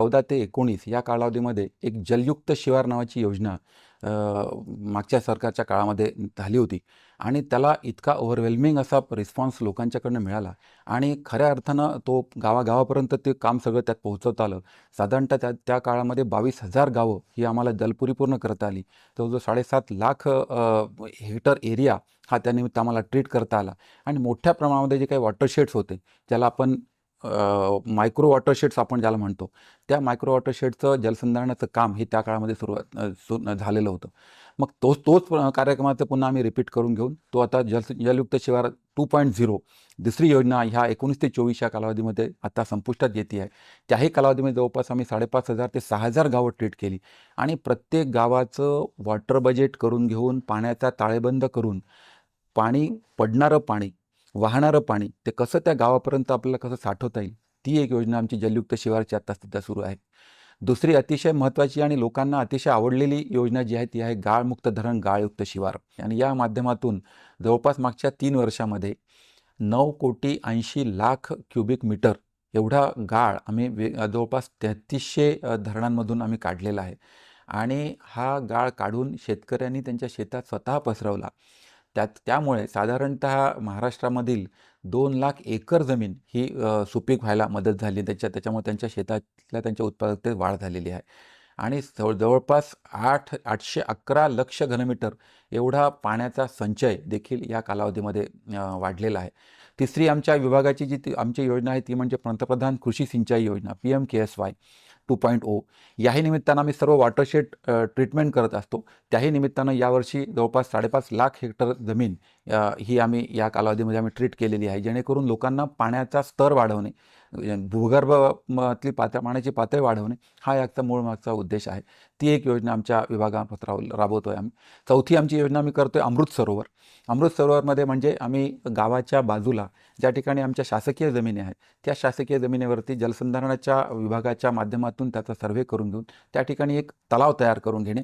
14 ते 19 या कालावधीमध्ये एक जलयुक्त शिवार नावाची योजना मागच्या सरकारच्या काळामध्ये झाली होती आणि त्याला इतका ओव्हरवेल्मिंग असा रिस्पॉन्स लोकांच्याकडनं मिळाला आणि खऱ्या अर्थानं तो गावागावापर्यंत ते काम सगळं त्यात पोहोचवता आलं. साधारणतः त्या काळामध्ये 22,000 गावं ही आम्हाला जलपुरीपूर्ण करता आली. जवळजवळ 7.5 लाख हेक्टर एरिया हा त्यानिमित्त आम्हाला ट्रीट करता आला आणि मोठ्या प्रमाणामध्ये जे काही वॉटरशेड्स होते, ज्याला आपण मायक्रो वॉटरशेड्स आपण ज्याला म्हणतो, त्या मायक्रो वॉटरशेडचं जलसंधारणाचं काम हे त्या काळामध्ये झालेलं होतं. मग तोच कार्यक्रमाचं पुन्हा आम्ही रिपीट करून घेऊन तो आता जलयुक्त शिवार 2.0 दुसरी योजना ह्या 19 ते 24 या कालावधीमध्ये आता संपुष्टात येते आहे. त्याही कालावधीमध्ये जवळपास आम्ही 5,500 ते 6,000 गावं ट्रीट केली आणि प्रत्येक गावाचं वॉटर बजेट करून घेऊन पाण्याचा ताळेबंद करून पडणारं पाणी, वाहणारं पाणी ते कसं त्या गावापर्यंत आपल्याला कसं साठवता येईल, ती एक योजना आमची जलयुक्त शिवारची आता सध्या सुरू आहे. दुसरी अतिशय महत्त्वाची आणि लोकांना अतिशय आवडलेली योजना जी आहे ती आहे गाळमुक्त धरण, गाळयुक्त शिवार आणि या माध्यमातून जवळपास मागच्या 3 वर्षामध्ये 9,80,00,000 क्युबिक मीटर एवढा गाळ आम्ही जवळपास 3300 धरणांमधून आम्ही काढलेला आहे आणि हा गाळ काढून शेतकऱ्यांनी त्यांच्या शेतात स्वतः पसरवला. त्यामुळे साधारणतः महाराष्ट्रामधील 2 लाख एकर जमीन ही सुपीक व्हायला मदत झाली. त्याच्यामुळे त्यांच्या शेतातल्या त्यांच्या उत्पादकतेत वाढ झालेली आहे आणि जवळपास 811 लक्ष घनमीटर एवढा पाण्याचा संचय देखील या कालावधीमध्ये वाढलेला आहे. तिसरी आमच्या विभागाची आमची योजना आहे ती म्हणजे पंतप्रधान कृषी सिंचाई योजना PMKSY 2.0. याही निमित्तानं आम्ही सर्व वॉटरशेड ट्रीटमेंट करत असतो. त्याही निमित्तानं यावर्षी जवळपास 5.5 लाख हेक्टर जमीन ही आम्ही या कालावधीमध्ये आम्ही ट्रीट केलेली आहे, जेणेकरून लोकांना पाण्याचा स्तर वाढवणे, भूगर्भातली पाण्याची पातळी वाढवणे हा याचा मूळ मागचा उद्देश आहे. ती एक योजना आमच्या विभागात राबवतोय आम्ही. चौथी आमची योजना आम्ही करतोय अमृत सरोवर. अमृत सरोवरमध्ये म्हणजे आम्ही गावाच्या बाजूला ज्या ठिकाणी आमच्या शासकीय जमिनी आहेत, त्या शासकीय जमिनीवरती जलसंधारणाच्या विभागाच्या माध्यमातून त्याचा सर्व्हे करून घेऊन त्या ठिकाणी एक तलाव तयार करून घेणे